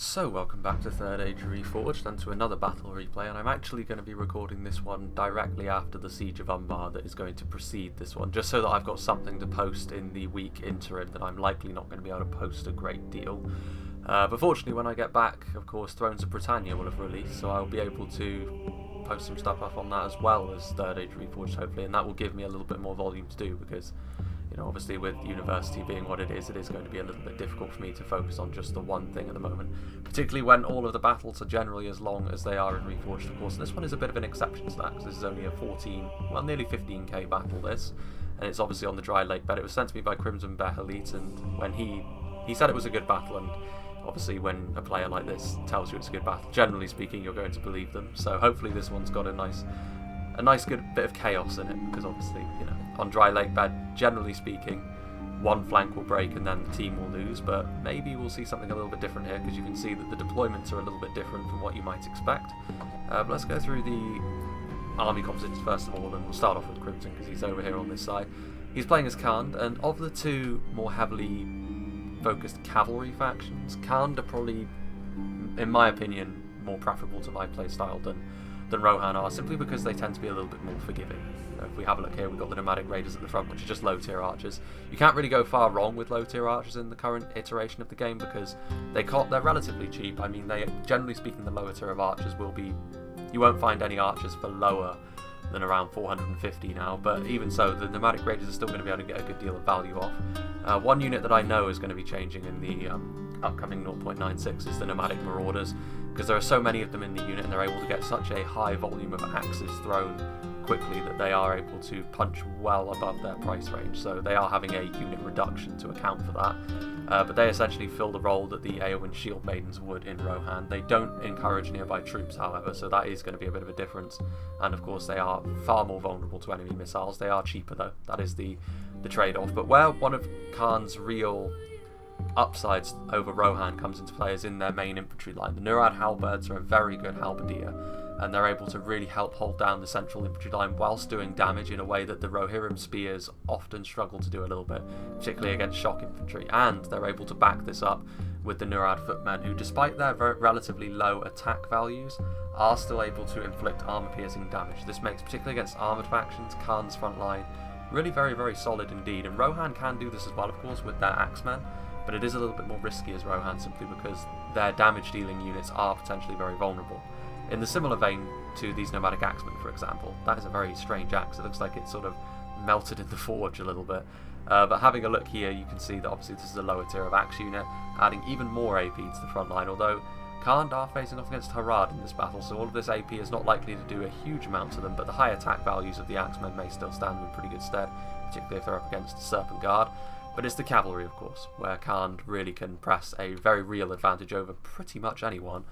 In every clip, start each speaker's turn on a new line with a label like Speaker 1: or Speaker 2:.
Speaker 1: So welcome back to Third Age Reforged and to another battle replay, and I'm actually going to be recording this one directly after the Siege of Umbar that is going to precede this one, just so that I've got something to post in the week interim that I'm likely not going to be able to post a great deal. But fortunately when I get back, of course, Thrones of Britannia will have released, so I'll be able to post some stuff up on that as well as Third Age Reforged hopefully, and that will give me a little bit more volume to do because, you know, obviously with university being what it is going to be a little bit difficult for me to focus on just the one thing at the moment, particularly when all of the battles are generally as long as they are in Reforged, of course. And this one is a bit of an exception to that because this is only a 14, well, nearly 15k battle this, and it's obviously on the dry lake bed. It was sent to me by Crimson Behalit, and when he said it was a good battle, and obviously when a player like this tells you it's a good battle, generally speaking, you're going to believe them. So hopefully this one's got a nice good bit of chaos in it, because obviously, you know, on dry lake bed, generally speaking, one flank will break and then the team will lose, but maybe we'll see something a little bit different here because you can see that the deployments are a little bit different from what you might expect. But let's go through the army composites first of all, and we'll start off with Crimson because he's over here on this side. He's playing as Khand, and of the two more heavily focused cavalry factions, Khand are probably, in my opinion, more preferable to my playstyle than Rohan are, simply because they tend to be a little bit more forgiving. If we have a look here, we've got the nomadic raiders at the front, which are just low tier archers. You can't really go far wrong with low tier archers in the current iteration of the game because they're relatively cheap. I mean, generally speaking, the lower tier of archers will be, you won't find any archers for lower than around 450 now, but even so, the nomadic raiders are still going to be able to get a good deal of value off. One unit that I know is going to be changing in the upcoming 0.96 is the nomadic marauders, because there are so many of them in the unit and they're able to get such a high volume of axes thrown quickly that they are able to punch well above their price range, so they are having a unit reduction to account for that. But they essentially fill the role that the Eowyn Shield Maidens would in Rohan. They don't encourage nearby troops, however, so that is going to be a bit of a difference. And of course they are far more vulnerable to enemy missiles. They are cheaper though, that is the trade-off. But where one of Khan's real upsides over Rohan comes into play is in their main infantry line. The Nurad halberds are a very good halberdier, and they're able to really help hold down the central infantry line whilst doing damage in a way that the Rohirrim spears often struggle to do a little bit, particularly against shock infantry. And they're able to back this up with the Nurad footmen, who, despite their relatively low attack values, are still able to inflict armor-piercing damage. This makes, particularly against armoured factions, Khan's front line really very, very solid indeed. And Rohan can do this as well, of course, with their axemen, but it is a little bit more risky as Rohan, simply because their damage-dealing units are potentially very vulnerable. In the similar vein to these nomadic axemen, for example, that is a very strange axe. It looks like it's sort of melted in the forge a little bit. But having a look here, you can see that obviously this is a lower tier of axe unit, adding even more AP to the front line, although Khand are facing off against Harad in this battle, so all of this AP is not likely to do a huge amount to them, but the high attack values of the axemen may still stand in pretty good stead, particularly if they're up against the Serpent Guard. But it's the cavalry, of course, where Khand really can press a very real advantage over pretty much anyone.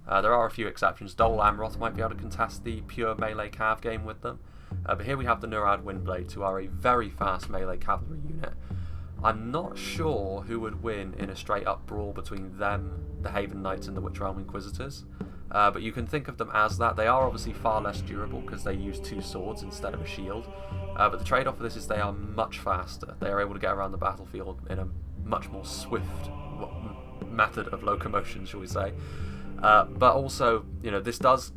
Speaker 1: There are a few exceptions. Dol Amroth might be able to contest the pure melee cav game with them. But here we have the Nurad Windblades, who are a very fast melee cavalry unit. I'm not sure who would win in a straight up brawl between them, the Haven Knights, and the Witch Realm Inquisitors. But you can think of them as that. They are obviously far less durable because they use two swords instead of a shield. But the trade-off for this is they are much faster. They are able to get around the battlefield in a much more swift method of locomotion, shall we say. But also, you know, this does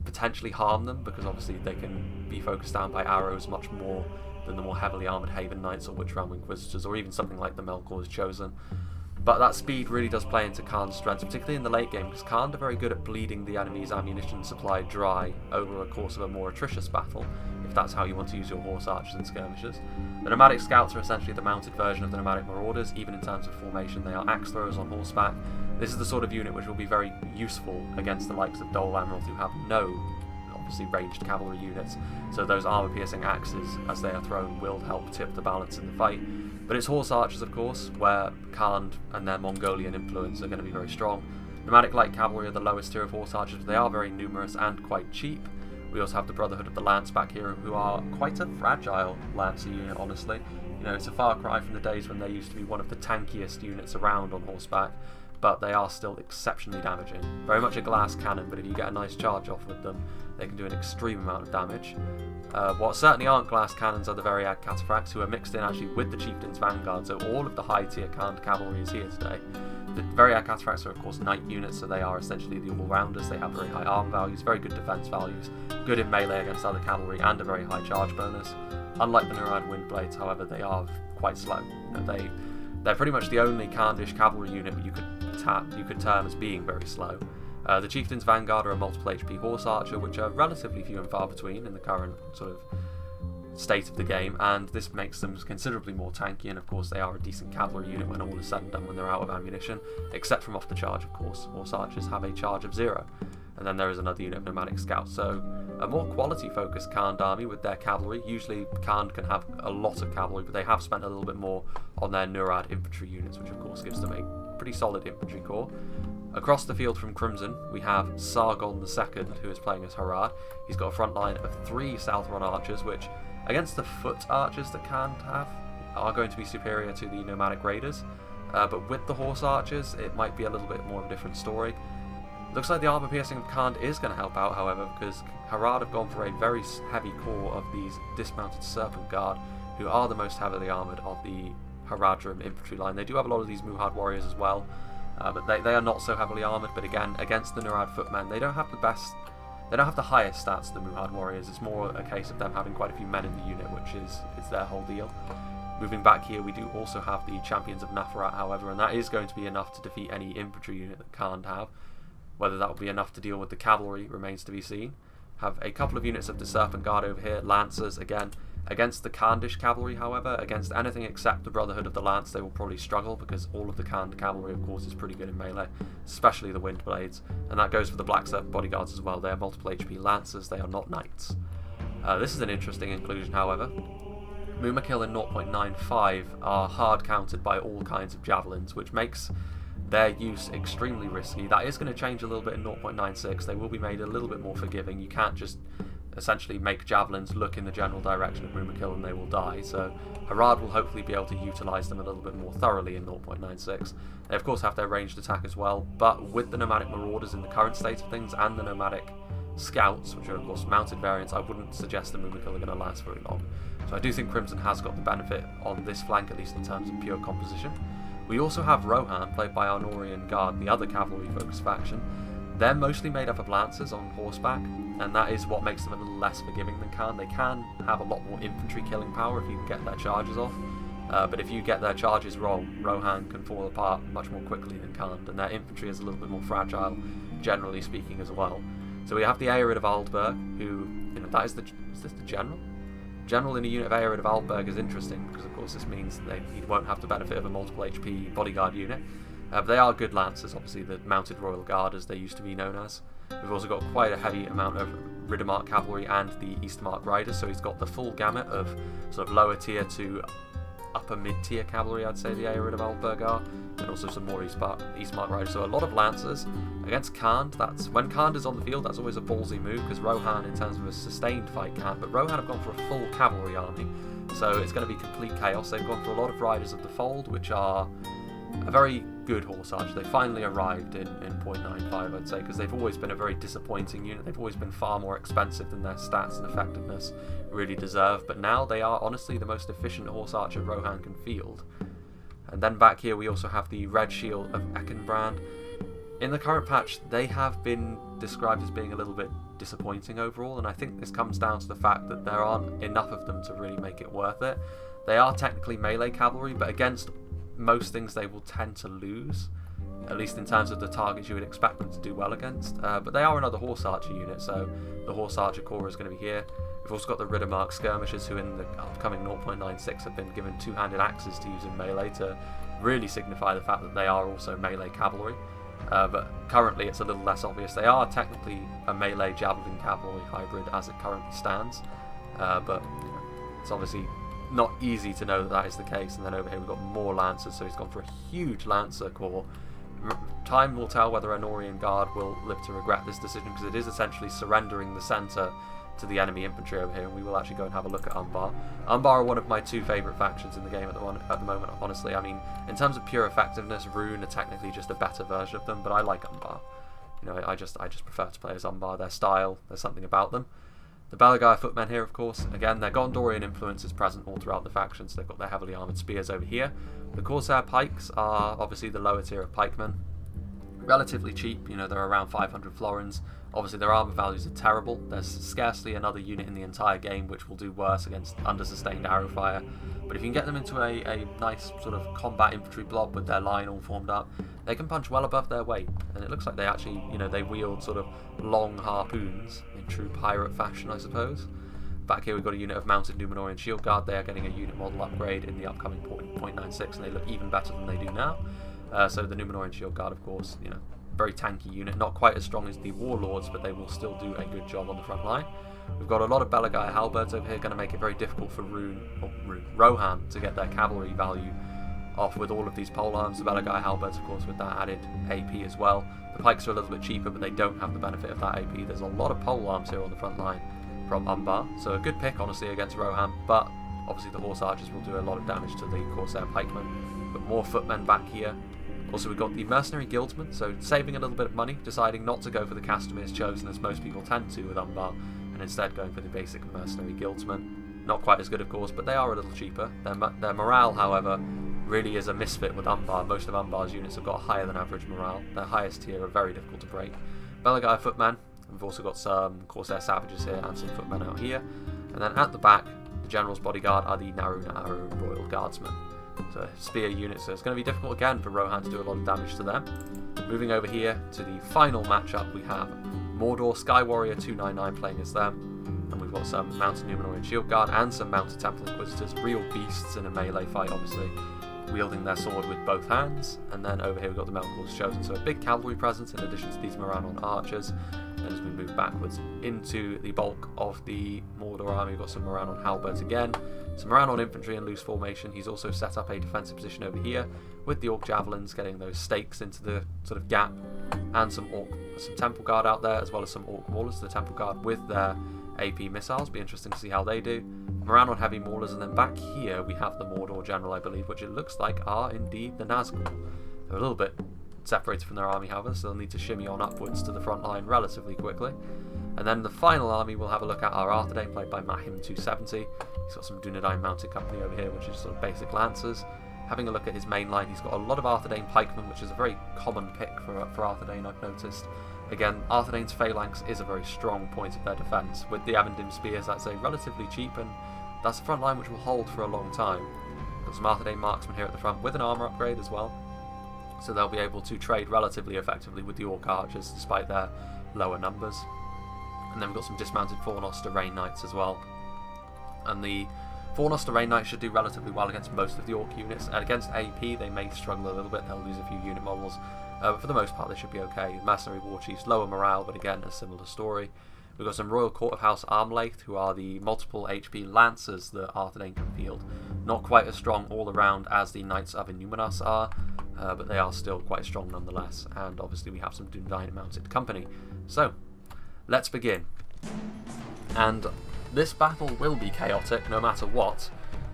Speaker 1: potentially harm them because obviously they can be focused down by arrows much more than the more heavily armoured Haven Knights or Witch Realm Inquisitors, or even something like the Melkor's Chosen. But that speed really does play into Khan's strengths, particularly in the late game, because Khand are very good at bleeding the enemy's ammunition supply dry over the course of a more atrocious battle, if that's how you want to use your horse archers and skirmishers. The nomadic scouts are essentially the mounted version of the nomadic marauders, even in terms of formation. They are axe throwers on horseback. This is the sort of unit which will be very useful against the likes of Dol Amroth, who have no, obviously, ranged cavalry units, so those armor-piercing axes, as they are thrown, will help tip the balance in the fight. But it's horse archers, of course, where Khand and their Mongolian influence are going to be very strong. Nomadic light cavalry are the lowest tier of horse archers, but they are very numerous and quite cheap. We also have the Brotherhood of the Lance back here, who are quite a fragile lancer unit, honestly. You know, it's a far cry from the days when they used to be one of the tankiest units around on horseback, but they are still exceptionally damaging. Very much a glass cannon, but if you get a nice charge off with them, they can do an extreme amount of damage. What certainly aren't glass cannons are the Variag Cataphracts, who are mixed in actually with the Chieftain's Vanguard, so all of the high tier Khand cavalry is here today. The Variac Cataphracts are of course knight units, so they are essentially the all-rounders. They have very high arm values, very good defense values, good in melee against other cavalry, and a very high charge bonus. Unlike the Nurad Windblades, however, they are quite slow. They're pretty much the only Khandish cavalry unit you could term as being very slow. The Chieftain's Vanguard are a multiple HP horse archer, which are relatively few and far between in the current sort of state of the game, and this makes them considerably more tanky, and of course they are a decent cavalry unit when all is said and done when they're out of ammunition, except from off the charge, of course. Horse archers have a charge of 0. And then there is another unit of nomadic scouts, so a more quality focused Khand army with their cavalry. Usually Khand can have a lot of cavalry, but they have spent a little bit more on their Nurad infantry units, which of course gives them a pretty solid infantry corps. Across the field from Crimson, we have Sargon II, who is playing as Harad. He's got a front line of 3 Southron archers, which against the foot archers that Khand have are going to be superior to the nomadic raiders, but with the horse archers it might be a little bit more of a different story. Looks like the armor piercing of Khand is going to help out, however, because Harad have gone for a very heavy core of these dismounted Serpent Guard, who are the most heavily armoured of the Haradrim infantry line. They do have a lot of these Muhad warriors as well, but they are not so heavily armoured. But again, against the Nurad footmen, they don't have the best. They don't have the highest stats of the Muhad warriors. It's more a case of them having quite a few men in the unit, which is their whole deal. Moving back here, we do also have the Champions of Nafarat, however, and that is going to be enough to defeat any infantry unit that Khand have. Whether that will be enough to deal with the cavalry remains to be seen. Have a couple of units of the Serpent Guard over here, Lancers again. Against the Khandish cavalry, however, against anything except the Brotherhood of the Lance, they will probably struggle, because all of the Khand cavalry, of course, is pretty good in melee, especially the Windblades, and that goes for the Black Serpent bodyguards as well. They are multiple HP Lancers, they are not knights. This is an interesting inclusion, however. Mumakil in 0.95 are hard countered by all kinds of javelins, which makes their use extremely risky. That is going to change a little bit in 0.96. They will be made a little bit more forgiving. You can't just essentially make javelins look in the general direction of Mumakil and they will die, so Harad will hopefully be able to utilise them a little bit more thoroughly in 0.96. They of course have their ranged attack as well, but with the nomadic marauders in the current state of things and the nomadic scouts, which are of course mounted variants, I wouldn't suggest the Mumakil are going to last very long. So I do think Crimson has got the benefit on this flank, at least in terms of pure composition. We also have Rohan, played by our Norian Guard, the other cavalry-focused faction. They're mostly made up of lancers on horseback, and that is what makes them a little less forgiving than Khand. They can have a lot more infantry killing power if you can get their charges off, but if you get their charges wrong, Rohan can fall apart much more quickly than Khand, and their infantry is a little bit more fragile, generally speaking, as well. So we have the Aerid of Aldberg, who, that is this the general? General in a unit of Aerid of Aldberg is interesting, because of course this means he won't have the benefit of a multiple HP bodyguard unit. But they are good lancers, obviously, the Mounted Royal Guard as they used to be known as. We've also got quite a heavy amount of Riddermark cavalry and the Eastmark riders, so he's got the full gamut of sort of lower tier to upper mid-tier cavalry, I'd say the Aerid of Aldberg are, and also some more Eastmark riders. So a lot of lancers against Khand. When Khand is on the field, that's always a ballsy move, because Rohan, in terms of a sustained fight, can't. But Rohan have gone for a full cavalry army, so it's going to be complete chaos. They've gone for a lot of Riders of the Fold, which are a very good horse archer. They finally arrived in 0.95, I'd say, because they've always been a very disappointing unit. They've always been far more expensive than their stats and effectiveness really deserve, but now they are honestly the most efficient horse archer Rohan can field. And then back here we also have the Red Shield of Eckenbrand. In the current patch, they have been described as being a little bit disappointing overall, and I think this comes down to the fact that there aren't enough of them to really make it worth it. They are technically melee cavalry, but against most things they will tend to lose, at least in terms of the targets you would expect them to do well against, but they are another horse archer unit, so the horse archer corps is going to be here. We've also got the Riddermark skirmishers, who in the upcoming 0.96 have been given two-handed axes to use in melee to really signify the fact that they are also melee cavalry, but currently it's a little less obvious. They are technically a melee javelin cavalry hybrid as it currently stands, but it's obviously not easy to know that is the case. And then over here we've got more lancers, so he's gone for a huge lancer corps. Time will tell whether a Norian Guard will live to regret this decision, because it is essentially surrendering the centre to the enemy infantry over here, and we will actually go and have a look at Umbar. Umbar are one of my two favourite factions in the game at the moment, honestly. I mean, in terms of pure effectiveness, Rune are technically just a better version of them, but I like Umbar. I just prefer to play as Umbar. Their style, there's something about them. The Balagai footmen here, of course, again, their Gondorian influence is present all throughout the factions. They've got their heavily armoured spears over here. The Corsair pikes are obviously the lower tier of pikemen. Relatively cheap, you know, they're around 500 florins. Obviously their armour values are terrible. There's scarcely another unit in the entire game which will do worse against under-sustained arrow fire. But if you can get them into a nice sort of combat infantry blob with their line all formed up, they can punch well above their weight. And it looks like they actually, you know, they wield sort of long harpoons in true pirate fashion, I suppose. Back here we've got a unit of mounted Numenorian Shield Guard. They are getting a unit model upgrade in the upcoming 0.96, and they look even better than they do now. So the Numenorian Shield Guard, of course, you know, very tanky unit, not quite as strong as the Warlords, but they will still do a good job on the front line. We've got a lot of Balagai halberds over here, going to make it very difficult for Rohan to get their cavalry value off with all of these polearms. The Balagai halberds, of course, with that added AP as well. The pikes are a little bit cheaper, but they don't have the benefit of that AP. There's a lot of polearms here on the front line from Umbar, so a good pick, honestly, against Rohan, but obviously the horse archers will do a lot of damage to the Corsair pikemen. But more footmen back here. Also, we've got the mercenary guildsmen, so saving a little bit of money, deciding not to go for the Castamir's Chosen as most people tend to with Umbar, and instead going for the basic mercenary guildsmen. Not quite as good, of course, but they are a little cheaper. Their morale, however, really is a misfit with Umbar. Most of Umbar's units have got higher than average morale. Their highest tier are very difficult to break. Balagai footmen. We've also got some Corsair savages here and some footmen out here. And then at the back, the general's bodyguard are the Naru Royal Guardsmen. So spear units, so it's going to be difficult again for Rohan to do a lot of damage to them. Moving over here to the final matchup, we have Mordor Sky Warrior 299 playing as them. And we've got some mounted Numenorian Shield Guard and some mounted Temple Inquisitors, real beasts in a melee fight, obviously, wielding their sword with both hands. And then over here we've got the Melkor's Chosen, so a big cavalry presence in addition to these Morannon archers. And as we move backwards into the bulk of the Mordor army, we've got some Morannon halberds again, some Morannon infantry in loose formation. He's also set up a defensive position over here with the Orc javelins, getting those stakes into the sort of gap, and some Temple Guard out there, as well as some Orc maulers. The Temple Guard with their AP missiles, be interesting to see how they do. Morannon heavy maulers, and then back here we have the Mordor general, I believe, which it looks like are indeed the Nazgul. They're a little bit separated from their army, however, so they'll need to shimmy on upwards to the front line relatively quickly. And then the final army we'll have a look at are Arthedain, played by Mahim 270. He's got some Dunedain mounted company over here, which is sort of basic lancers. Having a look at his main line, he's got a lot of Arthedain pikemen, which is a very common pick for Arthedain, I've noticed. Again, Arthedain's phalanx is a very strong point of their defence. With the Avendim spears, that's a relatively cheap, and that's a front line which will hold for a long time. Got some Arthedain marksmen here at the front with an armour upgrade as well, so they'll be able to trade relatively effectively with the Orc archers despite their lower numbers. And then we've got some dismounted Fornoster Rain Knights as well. And the Fornoster Rain Knights should do relatively well against most of the Orc units. And against AP, they may struggle a little bit. They'll lose a few unit models. But for the most part, they should be okay. Mercenary War Chiefs, lower morale, but again, a similar story. We've got some Royal Court of House Armlaith, who are the multiple HP Lancers that Arthedain can field. Not quite as strong all around as the Knights of Innuminas are, but they are still quite strong nonetheless. And obviously we have some Dunedain mounted company. So, let's begin. And this battle will be chaotic no matter what,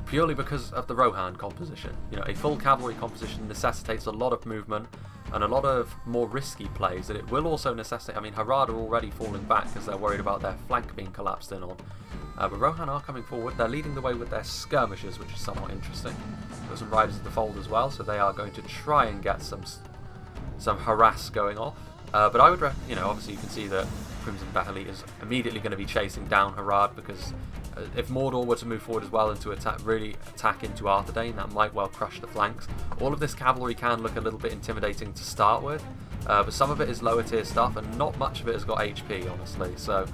Speaker 1: purely because of the Rohan composition. You know, a full cavalry composition necessitates a lot of movement and a lot of more risky plays, and it will also necessitate, I mean, Harad are already falling back because they're worried about their flank being collapsed in on. But Rohan are coming forward. They're leading the way with their skirmishers, which is somewhat interesting. Got some riders of the fold as well, so they are going to try and get some harass going off. But I would, you know, obviously you can see that Crimson Battalion is immediately going to be chasing down Harad, because if Mordor were to move forward as well and to really attack into Arthedain, that might well crush the flanks. All of this cavalry can look a little bit intimidating to start with, but some of it is lower tier stuff, and not much of it has got HP, honestly. So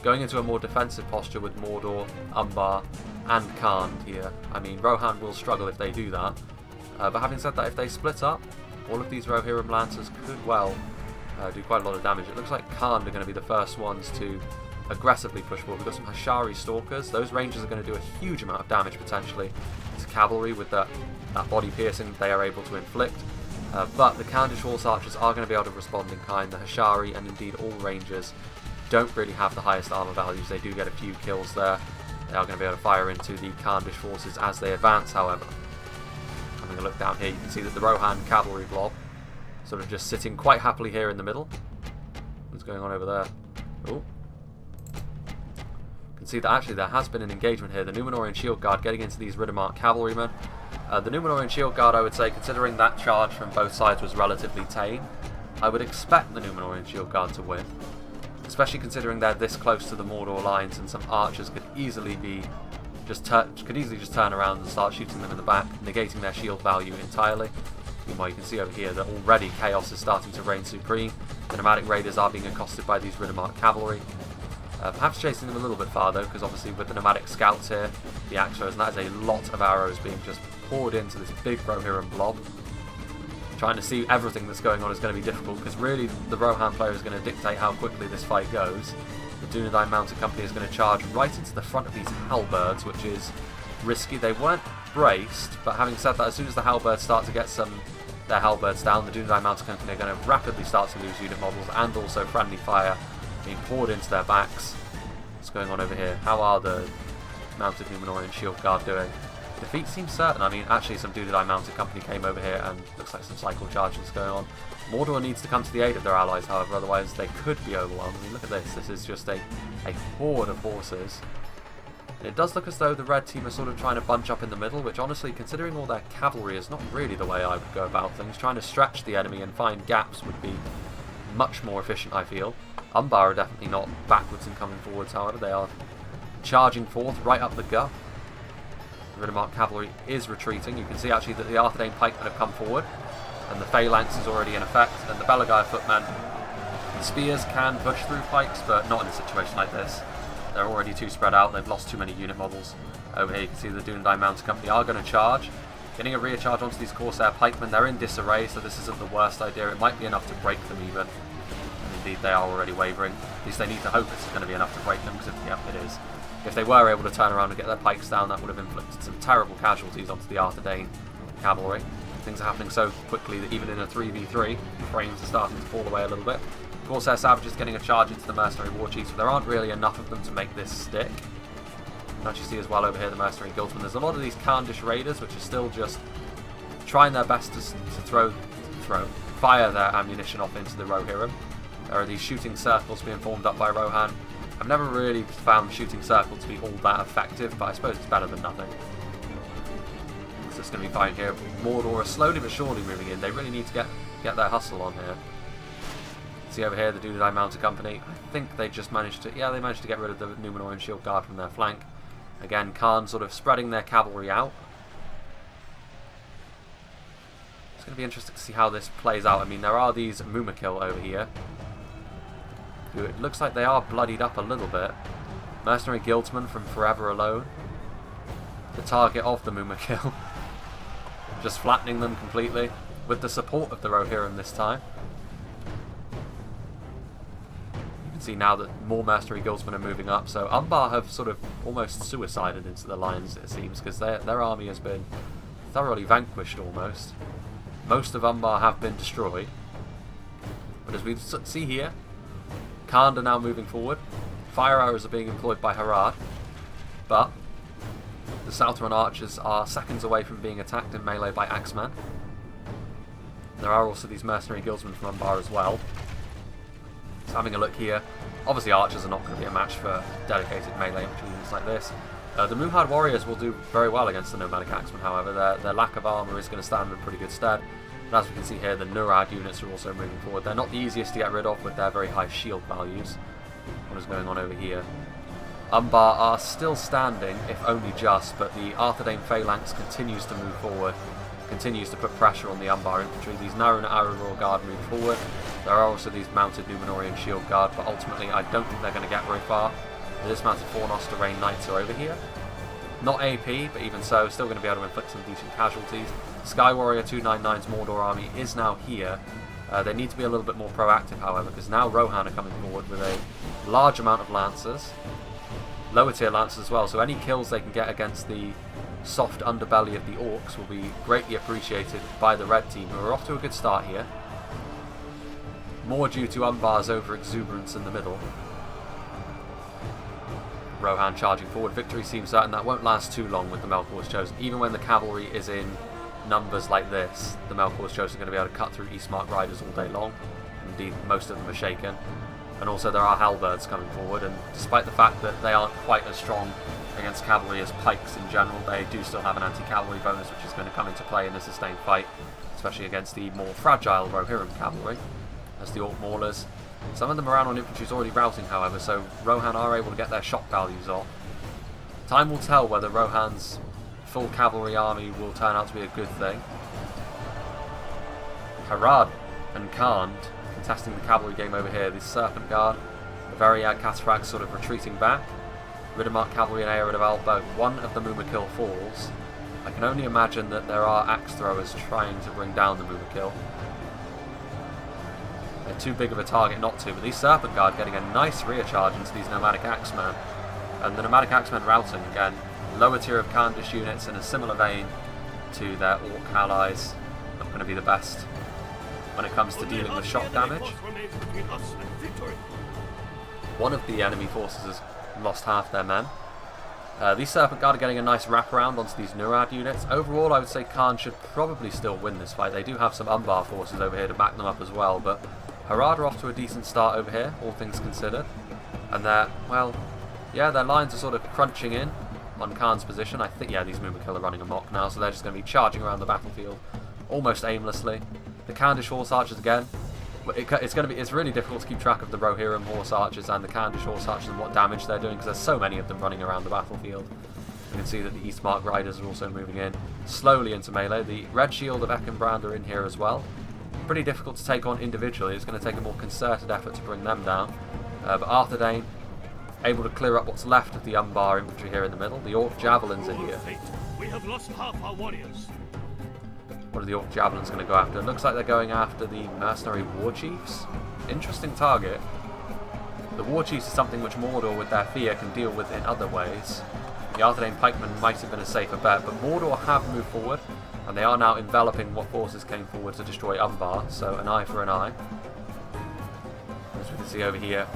Speaker 1: going into a more defensive posture with Mordor, Umbar, and Khand here, I mean, Rohan will struggle if they do that. But having said that, if they split up, all of these Rohirrim Lancers could well do quite a lot of damage. It looks like Khand are going to be the first ones to aggressively push forward. We've got some Hashari Stalkers. Those Rangers are going to do a huge amount of damage potentially to cavalry with that body piercing they are able to inflict. But the Khandish Horse Archers are going to be able to respond in kind. The Hashari and indeed all Rangers don't really have the highest armour values. They do get a few kills there. They are going to be able to fire into the Khandish forces as they advance, however. Having a look down here, you can see that the Rohan cavalry blob sort of just sitting quite happily here in the middle. What's going on over there? Oh, can see that actually there has been an engagement here. The Númenórean Shield Guard getting into these Riddermark cavalrymen. The Númenórean Shield Guard, I would say, considering that charge from both sides was relatively tame, I would expect the Númenórean Shield Guard to win. Especially considering they're this close to the Mordor lines, and some archers could easily just turn around and start shooting them in the back, negating their shield value entirely. Meanwhile, you can see over here that already chaos is starting to reign supreme. The nomadic raiders are being accosted by these Riddermark cavalry. Perhaps chasing them a little bit farther, because obviously with the nomadic scouts here, the Axos, and that is a lot of arrows being just poured into this big Rohirrim blob. Trying to see everything that's going on is going to be difficult, because really the Rohan player is going to dictate how quickly this fight goes. The Dunedain Mounted Company is going to charge right into the front of these halberds, which is risky. They weren't braced, but having said that, as soon as the halberds start to get their halberds down, the Dunedain Mounted Company are going to rapidly start to lose unit models, and also friendly fire being poured into their backs. What's going on over here? How are the Mounted Númenórean Shield Guard doing? Defeat seems certain. I mean, actually some Dunedain Mounted Company came over here, and looks like some cycle charges going on. Mordor needs to come to the aid of their allies, however, otherwise they could be overwhelmed. I mean, look at this. This is just a horde of horses. And it does look as though the red team are sort of trying to bunch up in the middle, which honestly, considering all their cavalry, is not really the way I would go about things. Trying to stretch the enemy and find gaps would be much more efficient, I feel. Umbar are definitely not backwards and coming forwards, however. They are charging forth right up the gut. The Riddermark cavalry is retreating. You can see actually that the Arthedain pikemen have come forward, and the phalanx is already in effect, and the Belagae footmen. The spears can push through pikes, but not in a situation like this. They're already too spread out. They've lost too many unit models. Over here you can see the Dunedain Mounted Company are going to charge. Getting a rear charge onto these Corsair pikemen. They're in disarray, so this isn't the worst idea. It might be enough to break them even. And indeed, they are already wavering. At least they need to hope this is going to be enough to break them, because it is. If they were able to turn around and get their pikes down, that would have inflicted some terrible casualties onto the Arthedain cavalry. Things are happening so quickly that even in a 3v3, frames are starting to fall away a little bit. Corsair Savages getting a charge into the Mercenary War Chiefs, but there aren't really enough of them to make this stick. You can actually see as well over here the Mercenary Guildsmen. There's a lot of these Khandish raiders which are still just trying their best to fire their ammunition off into the Rohirrim. There are these shooting circles being formed up by Rohan. I've never really found shooting circle to be all that effective, but I suppose it's better than nothing. So it's going to be fine here. Mordor are slowly but surely moving in. They really need to get their hustle on here. See over here the Dunedain Mounted Company. I think they just managed to, they managed to get rid of the Númenórean Shield Guard from their flank. Again, Khan sort of spreading their cavalry out. It's going to be interesting to see how this plays out. I mean, there are these Mumakil over here. It looks like they are bloodied up a little bit. Mercenary Guildsmen from Forever Alone. The target of the Mumakil. Just flattening them completely. With the support of the Rohirrim this time. You can see now that more Mercenary Guildsmen are moving up. So Umbar have sort of almost suicided into the lines, it seems. Because their army has been thoroughly vanquished almost. Most of Umbar have been destroyed. But as we see here, Khand are now moving forward. Fire arrows are being employed by Harad, but the Southron archers are seconds away from being attacked in melee by Axeman. There are also these mercenary guildsmen from Umbar as well. So having a look here, obviously archers are not going to be a match for dedicated melee units like this. The Muhad warriors will do very well against the nomadic Axemen, however. Their lack of armour is going to stand in pretty good stead. And as we can see here, the Nurag units are also moving forward. They're not the easiest to get rid of with their very high shield values. What is going on over here? Umbar are still standing, if only just, but the Arthedain phalanx continues to move forward, continues to put pressure on the Umbar infantry. These Naruna Aruror Guard move forward. There are also these mounted Númenórean Shield Guard, but ultimately I don't think they're going to get very far. The dismounted Fornos to Rain Knights are over here. Not AP, but even so, still going to be able to inflict some decent casualties. Sky Warrior 299's Mordor army is now here. They need to be a little bit more proactive, however, because now Rohan are coming forward with a large amount of Lancers. Lower tier Lancers as well, so any kills they can get against the soft underbelly of the Orcs will be greatly appreciated by the red team, who are off to a good start here. More due to Umbar's over-exuberance in the middle. Rohan charging forward. Victory seems certain. That won't last too long with the Melkor's Chosen. Even when the cavalry is in numbers like this, the Melkor's Chosen are going to be able to cut through Eastmark Riders all day long. Indeed, most of them are shaken. And also there are halberds coming forward, and despite the fact that they aren't quite as strong against cavalry as pikes in general, they do still have an anti-cavalry bonus, which is going to come into play in a sustained fight, especially against the more fragile Rohirrim cavalry, as the Orc Maulers. Some of the morale on infantry is already routing, however, so Rohan are able to get their shock values off. Time will tell whether Rohan's full cavalry army will turn out to be a good thing. Harad and Khand contesting the cavalry game over here. The Serpent Guard, the Variag Cataphracts sort of retreating back. Riddermark Cavalry and Aelred of Alberg, one of the Mumakil falls. I can only imagine that there are axe throwers trying to bring down the Mumakil. They're too big of a target not to, but these Serpent Guard getting a nice rear charge into these Nomadic Axemen. And the Nomadic Axemen routing again. Lower tier of Khandish units in a similar vein to their Orc allies. Not going to be the best when it comes to dealing with shock damage. One of the enemy forces has lost half their men. These Serpent Guard are getting a nice wraparound onto these Nurad units. Overall, I would say Khan should probably still win this fight. They do have some Umbar forces over here to back them up as well, but Harad are off to a decent start over here, all things considered. And they're, well, yeah, their lines are sort of crunching in on Khan's position. I think, yeah, these Mumakil are running amok now, so they're just going to be charging around the battlefield almost aimlessly. The Khandish Horse Archers again. It's really difficult to keep track of the Rohirrim Horse Archers and the Khandish Horse Archers and what damage they're doing, because there's so many of them running around the battlefield. You can see that the Eastmark Riders are also moving in slowly into melee. The Red Shield of Ekenbrand are in here as well. Pretty difficult to take on individually. It's going to take a more concerted effort to bring them down. But Arthedain able to clear up what's left of the Umbar infantry here in the middle. The Orc Javelins are here.
Speaker 2: We have lost half our warriors.
Speaker 1: What are the Orc Javelins going to go after? It looks like they're going after the Mercenary War Chiefs. Interesting target. The War Chiefs is something which Mordor with their fear can deal with in other ways. The Arthedain Pikemen might have been a safer bet, but Mordor have moved forward, and they are now enveloping what forces came forward to destroy Umbar, so an eye for an eye. As we can see over here,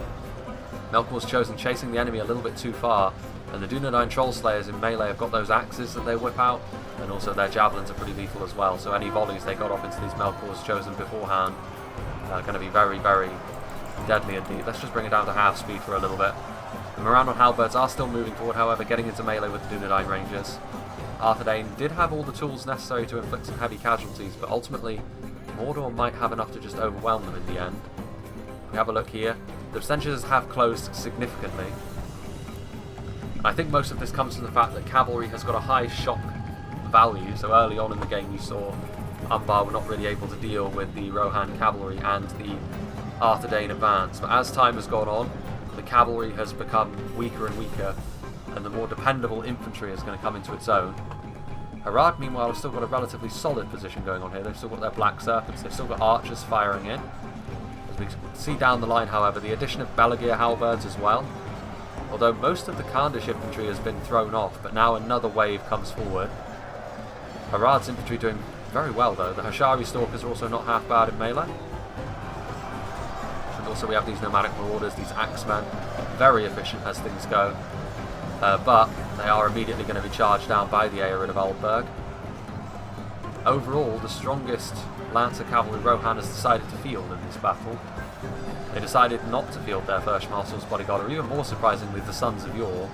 Speaker 1: Melkor's Chosen chasing the enemy a little bit too far, and the Dunedain Troll Slayers in melee have got those axes that they whip out, and also their javelins are pretty lethal as well, so any volleys they got off into these Melkor's Chosen beforehand are going to be very, very deadly indeed. Let's just bring it down to half speed for a little bit. The Morannon Halberds are still moving forward, however, getting into melee with the Dunedain Rangers. Arthedain did have all the tools necessary to inflict some heavy casualties, but ultimately Mordor might have enough to just overwhelm them in the end. If we have a look here, the percentages have closed significantly. I think most of this comes from the fact that cavalry has got a high shock value, so early on in the game you saw Umbar were not really able to deal with the Rohan cavalry and the Arthedain advance, but as time has gone on, the cavalry has become weaker and weaker, and the more dependable infantry is going to come into its own. Harad, meanwhile, have still got a relatively solid position going on here. They've still got their Black Serpents, they've still got archers firing in. As we see down the line, however, the addition of Belagir Halberds as well. Although most of the Khandish infantry has been thrown off, but now another wave comes forward. Harad's infantry doing very well though. The Hashari Stalkers are also not half bad in melee. And also we have these Nomadic Marauders, these Axemen, very efficient as things go. But they are immediately going to be charged down by the Aelred of Aldburg. Overall, the strongest Lancer Cavalry Rohan has decided to field in this battle. They decided not to field their first Marshal's Bodyguard, or even more surprisingly, the Sons of Yor.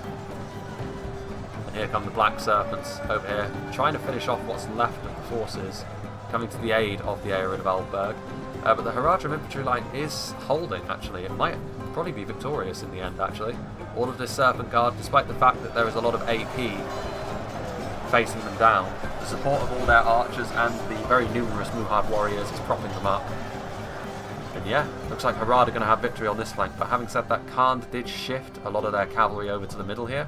Speaker 1: And here come the Black Serpents over here, trying to finish off what's left of the forces, coming to the aid of the Aelred of Aldburg. But the Haradrim infantry line is holding, actually. It might probably be victorious in the end, actually. All of this Serpent Guard, despite the fact that there is a lot of AP facing them down, the support of all their archers and the very numerous Muhad warriors is propping them up. And yeah, looks like Harad are going to have victory on this flank, but having said that, Khand did shift a lot of their cavalry over to the middle here,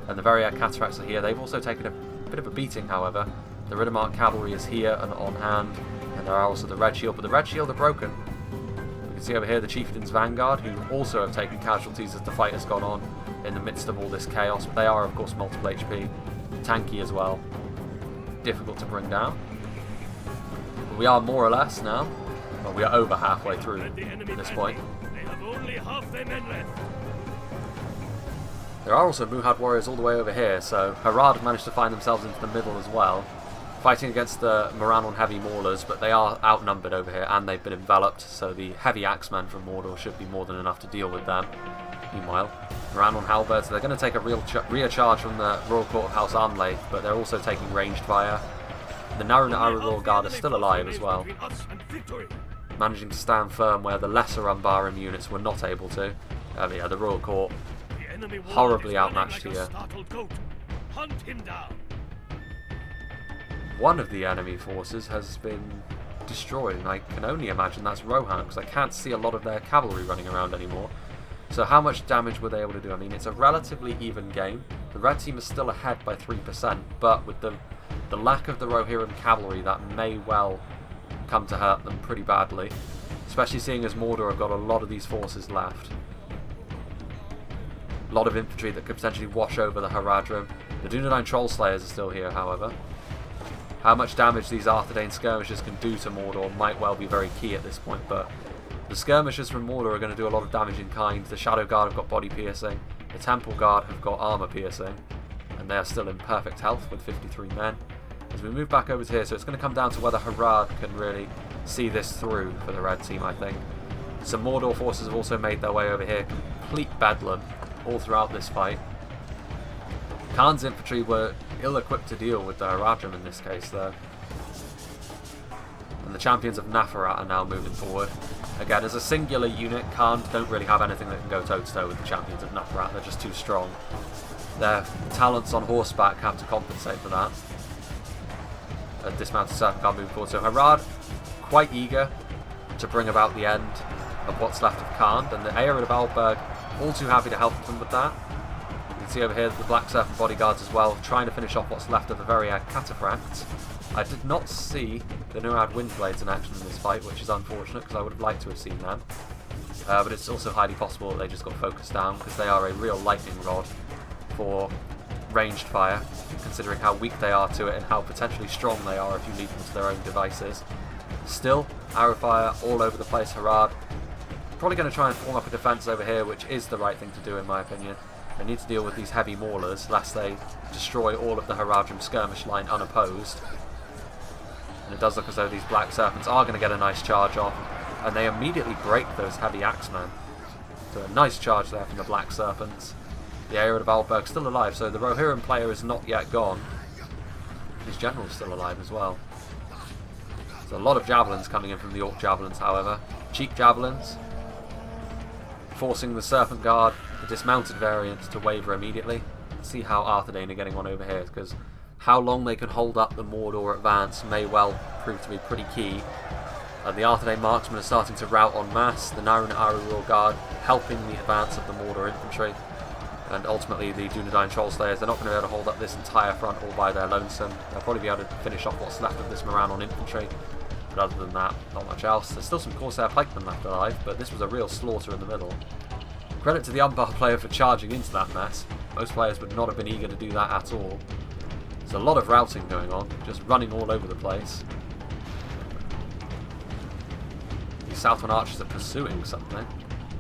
Speaker 1: and the Variag Cataracts are here. They've also taken a bit of a beating, however. The Riddermark cavalry is here and on hand, and there are also the Red Shield, but the Red Shield are broken. You can see over here the Chieftain's Vanguard, who also have taken casualties as the fight has gone on in the midst of all this chaos, but they are of course multiple HP, tanky as well, difficult to bring down. But we are more or less now. Well, we are over halfway through at this point.
Speaker 2: They have only half their men left.
Speaker 1: There are also Muhad warriors all the way over here, so Harad have managed to find themselves into the middle as well. fighting against the Morannon heavy maulers, but they are outnumbered over here and they've been enveloped, so the heavy axemen from Mordor should be more than enough to deal with them. Meanwhile, Morannon halberds, they're going to take a rear charge from the Royal Court of House Armlaith, but they're also taking ranged fire. The Naru Naaru Royal Guard are still alive as well, managing to stand firm where the lesser Umbaran units were not able to. Yeah, the Royal Court horribly outmatched here. One of the enemy forces has been destroyed, and I can only imagine that's Rohan, because I can't see a lot of their cavalry running around anymore. So how much damage were they able to do? I mean, it's a relatively even game. The red team is still ahead by 3%, but with the lack of the Rohirrim cavalry, that may well come to hurt them pretty badly, especially seeing as Mordor have got a lot of these forces left. A lot of infantry that could potentially wash over the Haradrim. The Dunedain Trollslayers are still here, however. How much damage these Arthedain skirmishers can do to Mordor might well be very key at this point, but the skirmishers from Mordor are going to do a lot of damage in kind. The Shadow Guard have got body piercing, the Temple Guard have got armour piercing, and they are still in perfect health with 53 men. As we move back over to here, so it's going to come down to whether Harad can really see this through for the red team, I think. Some Mordor forces have also made their way over here. Complete bedlam all throughout this fight. Khan's infantry were ill-equipped to deal with the Haradrim in this case, though. And the champions of Nafarat are now moving forward. Again, as a singular unit, Khan don't really have anything that can go toe-to-toe with the champions of Nafarat. They're just too strong. Their talents on horseback have to compensate for that. A dismounted Serpent Guard moving forward. So Harad, quite eager to bring about the end of what's left of Khan, and the Aelred of Alberg all too happy to help them with that. You can see over here the Black Serpent bodyguards as well, trying to finish off what's left of the Veriag Cataphracts. I did not see the Nurad Windblades in action in this fight, which is unfortunate because I would have liked to have seen them. But it's also highly possible that they just got focused down because they are a real lightning rod for ranged fire, considering how weak they are to it and how potentially strong they are if you leave them to their own devices. Still, arrow fire all over the place. Harad probably going to try and form up a defence over here, which is the right thing to do in my opinion. They need to deal with these heavy maulers lest they destroy all of the Haradrim skirmish line unopposed. And it does look as though these Black Serpents are going to get a nice charge off, and they immediately break those heavy axemen. So a nice charge there from the Black Serpents. The Aelred of Alberg still alive, so the Rohirrim player is not yet gone. His general's still alive as well. There's a lot of javelins coming in from the Orc Javelins, however. Cheap javelins, forcing the Serpent Guard, the dismounted variant, to waver immediately. Let's see how Arthedain are getting on over here, because how long they can hold up the Mordor advance may well prove to be pretty key. The Arthedain marksmen are starting to rout en masse, the Naru Naaru Royal Guard helping the advance of the Mordor infantry. And ultimately the Dunedain Trollslayers, they're not going to be able to hold up this entire front all by their lonesome. They'll probably be able to finish off what's left of this Morannon infantry. But other than that, not much else. There's still some Corsair pikemen left alive, but this was a real slaughter in the middle. Credit to the Umbar player for charging into that mess. Most players would not have been eager to do that at all. There's a lot of routing going on, just running all over the place. The Southern archers are pursuing something.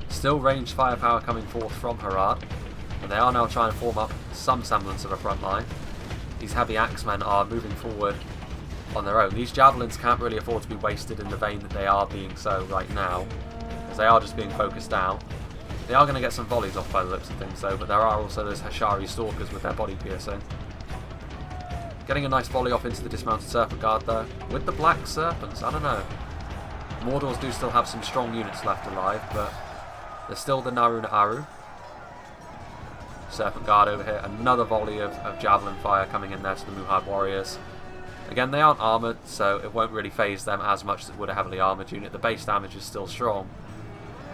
Speaker 1: Still ranged firepower coming forth from Harad. And they are now trying to form up some semblance of a front line. These heavy axemen are moving forward on their own. These javelins can't really afford to be wasted in the vein that they are being so right now, as they are just being focused down. They are going to get some volleys off by the looks of things though, but there are also those Hashari Stalkers with their body piercing. Getting a nice volley off into the dismounted Serpent Guard though, with the Black Serpents, I don't know. Mordors do still have some strong units left alive, but there's still the Naru Naaru. Serpent Guard over here, another volley of javelin fire coming in there to the Muhad warriors. Again, they aren't armoured, so it won't really phase them as much as it would a heavily armoured unit. The base damage is still strong,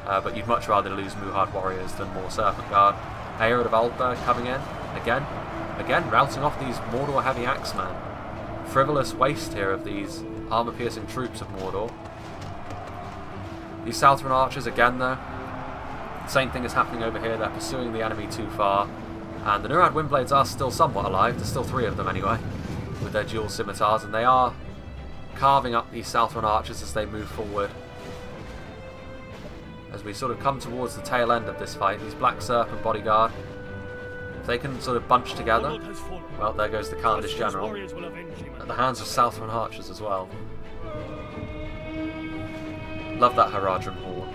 Speaker 1: but you'd much rather lose Muhad warriors than more Serpent Guard. Aelred of Alberg coming in, again routing off these Mordor heavy axemen. Frivolous waste here of these armour-piercing troops of Mordor. These Southron archers, again though, same thing is happening over here. They're pursuing the enemy too far, and the Nurad Windblades are still somewhat alive. There's still 3 of them anyway, with their dual scimitars, and they are carving up these Southron archers as they move forward. As we sort of come towards the tail end of this fight, these Black Serpent bodyguard If they can sort of bunch together,
Speaker 2: Warlord has fallen.
Speaker 1: well, there goes the Khandish
Speaker 2: His
Speaker 1: general.
Speaker 2: warriors will avenge him.
Speaker 1: At the hands of Southron archers as well. Love that Haradrim Hall.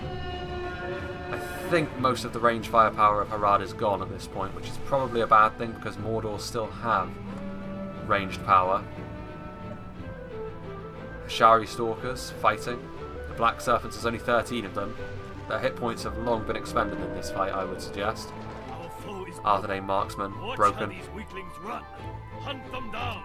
Speaker 1: I think most of the range firepower of Harad is gone at this point, which is probably a bad thing because Mordor still have ranged power. Hashari Stalkers fighting. The Black Serpents, there's only 13 of them. Their hit points have long been expended in this fight, I would suggest.
Speaker 2: Our foe is
Speaker 1: Arthedain Marksman,
Speaker 2: Watch
Speaker 1: broken.
Speaker 2: how these weaklings run. Hunt them down.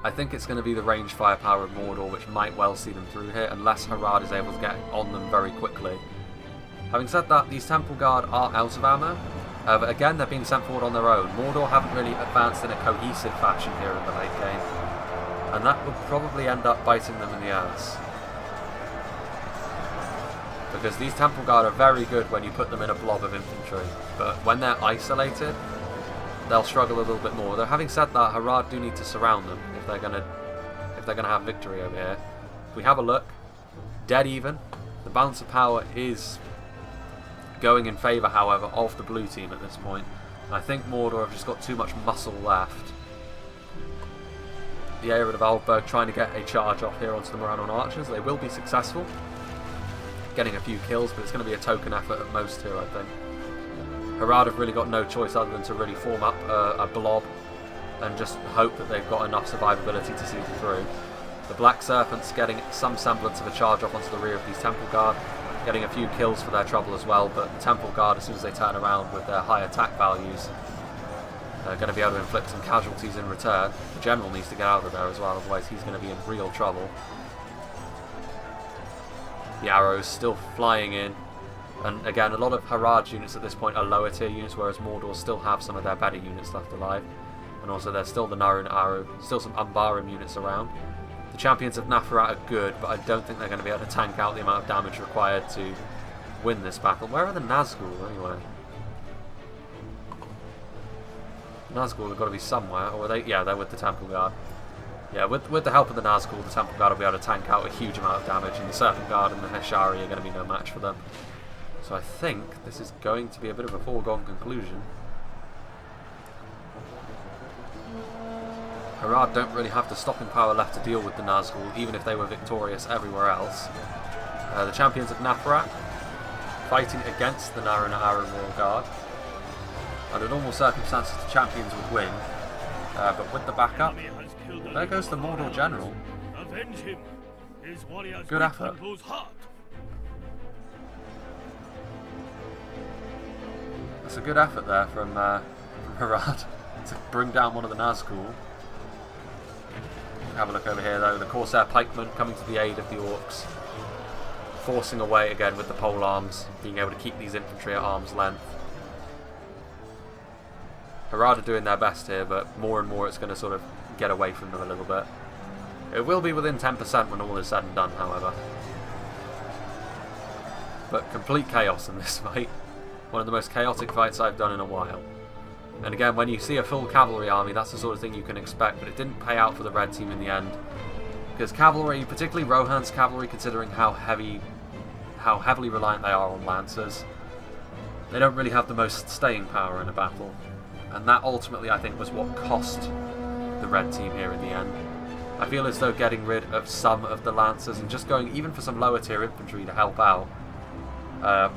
Speaker 1: I think it's going to be the ranged firepower of Mordor which might well see them through here, unless Harad is able to get on them very quickly. Having said that, these Temple Guard are out of ammo, but again they're being sent forward on their own. Mordor haven't really advanced in a cohesive fashion here in the late game, and that would probably end up biting them in the ass. Because these Temple Guard are very good when you put them in a blob of infantry, but when they're isolated, they'll struggle a little bit more. Though having said that, Harad do need to surround them if they're gonna have victory over here. If we have a look, dead even. The balance of power is going in favour, however, of the blue team at this point. I think Mordor have just got too much muscle left. The Arid of Aldberg trying to get a charge off here onto the Morannon archers. They will be successful, getting a few kills, but it's going to be a token effort at most here, I think. Harad have really got no choice other than to really form up a blob and just hope that they've got enough survivability to see them through. The Black Serpents getting some semblance of a charge off onto the rear of these Temple Guard, getting a few kills for their trouble as well, but the Temple Guard, as soon as they turn around with their high attack values, they're going to be able to inflict some casualties in return. The General needs to get out of there as well, otherwise he's going to be in real trouble. The arrows still flying in, and again, a lot of Harad's units at this point are lower tier units, whereas Mordor still have some of their better units left alive. And also there's still the Narun Aru, still some Umbarim units around. The champions of Nafarat are good, but I don't think they're going to be able to tank out the amount of damage required to win this battle. Where are the Nazgul anyway? Nazgul have got to be somewhere, or are they? Yeah, they're with the Temple Guard. Yeah, with the help of the Nazgul, the Temple Guard will be able to tank out a huge amount of damage, and the Serpent Guard and the Heshari are going to be no match for them. So I think this is going to be a bit of a foregone conclusion. Harad don't really have the stopping power left to deal with the Nazgul, even if they were victorious everywhere else. The champions of Nafarat fighting against the Narun Aru Royal Guard. Under normal circumstances, the champions would win, but with the backup, there goes the Mordor General.
Speaker 2: Avenge him. His warriors
Speaker 1: Good effort.
Speaker 2: lose heart.
Speaker 1: That's a good effort there from Harad to bring down one of the Nazgul. Have a look over here though, the Corsair Pikemen coming to the aid of the Orcs, forcing away again with the pole arms, being able to keep these infantry at arm's length. Harad are doing their best here, but more and more it's going to sort of get away from them a little bit. It will be within 10% when all is said and done, however. But complete chaos in this fight. One of the most chaotic fights I've done in a while. And again, when you see a full cavalry army, that's the sort of thing you can expect, but it didn't pay out for the red team in the end. Because cavalry, particularly Rohan's cavalry, considering how heavily reliant they are on lancers, they don't really have the most staying power in a battle. And that ultimately, I think, was what cost the red team here in the end. I feel as though getting rid of some of the lancers and just going even for some lower tier infantry to help out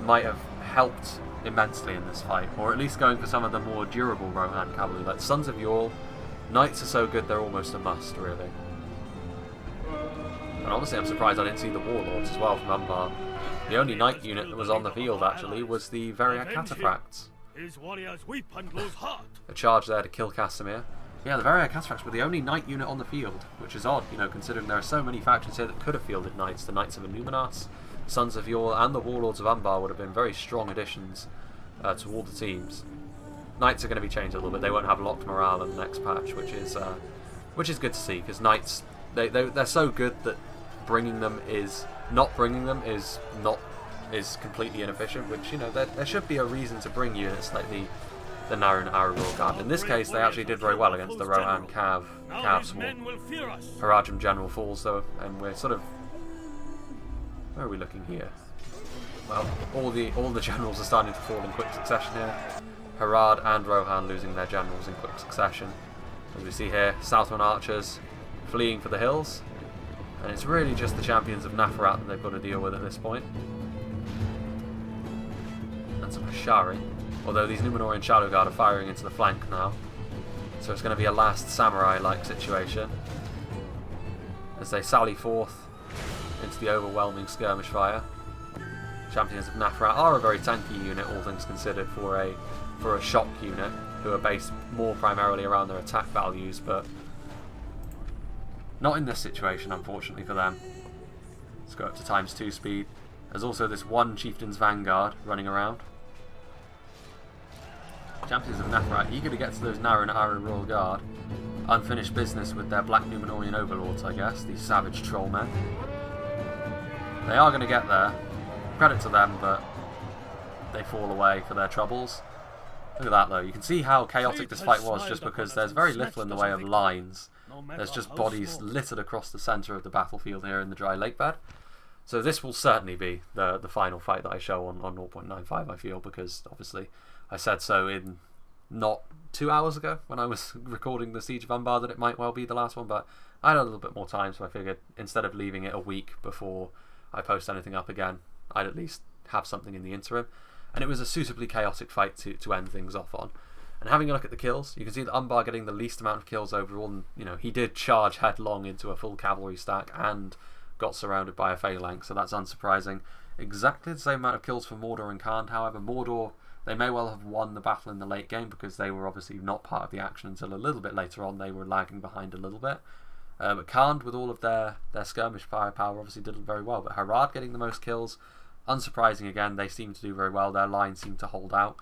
Speaker 1: might have helped immensely in this fight, or at least going for some of the more durable Rohan cavalry, like Sons of Yore. Knights are so good they're almost a must, really. And honestly, I'm surprised I didn't see the Warlords as well from Umbar. The only knight unit that was on the field actually was the Variac Cataphracts.
Speaker 2: His warriors weep and lose heart.
Speaker 1: A charge there to kill Casimir. Yeah, the Variac Cataphracts were the only knight unit on the field, which is odd, you know, considering there are so many factions here that could have fielded knights. The Knights of Illuminas, Sons of Yore, and the Warlords of Umbar would have been very strong additions to all the teams. Knights are going to be changed a little bit. They won't have locked morale in the next patch, which is good to see, because Knights they're so good that not bringing them is completely inefficient. Which, you know, there should be a reason to bring units like the Narun Aru Royal Guard. In this case, they actually did very well against the Rohan Cav Swarm. Haradrim General falls though, and we're sort of, where are we looking here? Well, all the generals are starting to fall in quick succession here. Harad and Rohan losing their generals in quick succession. As we see here, Southron archers fleeing for the hills, and it's really just the champions of Nafarat that they've got to deal with at this point. And some Hashari, although these Númenórean Shadow Guard are firing into the flank now, so it's going to be a last samurai-like situation as they sally forth into the overwhelming skirmish fire. Champions of Nafarat are a very tanky unit, all things considered, for a shock unit, who are based more primarily around their attack values, but not in this situation, unfortunately for them. Let's go up to ×2 speed. There's also this one Chieftain's Vanguard running around. Champions of Nafarat eager to get to those Naran Aru Royal Guard. Unfinished business with their Black Númenórean overlords, I guess, these savage troll men. They are going to get there. Credit to them, but they fall away for their troubles. Look at that though, you can see how chaotic this fight was just because there's very little in the way of lines. There's just bodies littered across the centre of the battlefield here in the dry lake bed. So this will certainly be the final fight that I show on 0.95, I feel, because obviously I said so in not 2 hours ago when I was recording the Siege of Umbar that it might well be the last one, but I had a little bit more time, so I figured instead of leaving it a week before I post anything up again, I'd at least have something in the interim. And it was a suitably chaotic fight to end things off on. And having a look at the kills, you can see that Umbar getting the least amount of kills overall, and he did charge headlong into a full cavalry stack and got surrounded by a phalanx, so that's unsurprising. Exactly the same amount of kills for Mordor and Khand. However, Mordor, they may well have won the battle in the late game because they were obviously not part of the action until a little bit later on. They were lagging behind a little bit. But Khand, with all of their skirmish firepower, obviously did very well. But Harad getting the most kills, unsurprising again, they seem to do very well. Their line seemed to hold out.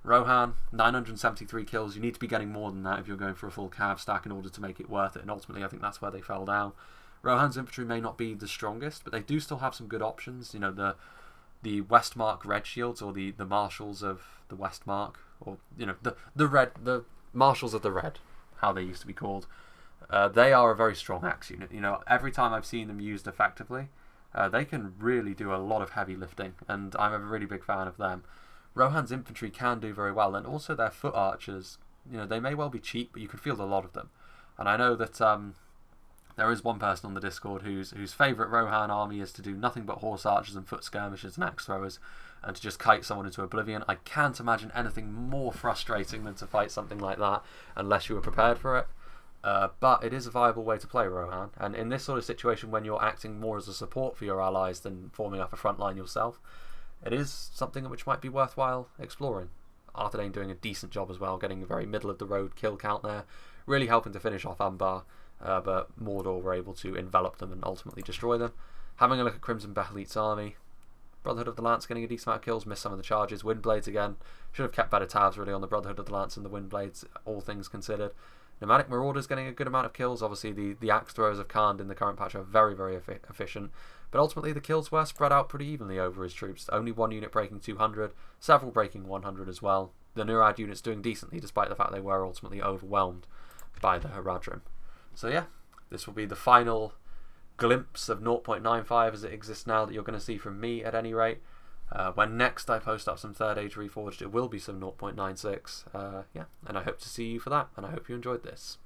Speaker 1: Rohan, 973 kills. You need to be getting more than that if you're going for a full cav stack in order to make it worth it. And ultimately, I think that's where they fell down. Rohan's infantry may not be the strongest, but they do still have some good options. The Westmark Red Shields, or the Marshals of the Westmark, or the Marshals of the Red, how they used to be called. They are a very strong axe unit. Every time I've seen them used effectively, they can really do a lot of heavy lifting, and I'm a really big fan of them. Rohan's infantry can do very well, and also their foot archers. They may well be cheap, but you can field a lot of them. And I know that there is one person on the Discord whose favourite Rohan army is to do nothing but horse archers and foot skirmishers and axe throwers, and to just kite someone into oblivion. I can't imagine anything more frustrating than to fight something like that unless you were prepared for it. But it is a viable way to play Rohan, and in this sort of situation when you're acting more as a support for your allies than forming up a front line yourself, it is something which might be worthwhile exploring. Arthedain doing a decent job as well, getting a very middle of the road kill count there, really helping to finish off Umbar, but Mordor were able to envelop them and ultimately destroy them. Having a look at Crimson Behelit's army, Brotherhood of the Lance getting a decent amount of kills, missed some of the charges. Windblades again, should have kept better tabs really on the Brotherhood of the Lance and the Windblades, all things considered. Nomadic Marauders getting a good amount of kills. Obviously the axe throwers of Khand in the current patch are very, very efficient, but ultimately the kills were spread out pretty evenly over his troops. Only one unit breaking 200, several breaking 100 as well. The Nurad units doing decently despite the fact they were ultimately overwhelmed by the Haradrim. So yeah, this will be the final glimpse of 0.95 as it exists now that you're going to see from me at any rate. When next I post up some Third Age Reforged, it will be some 0.96. Yeah, and I hope to see you for that, and I hope you enjoyed this.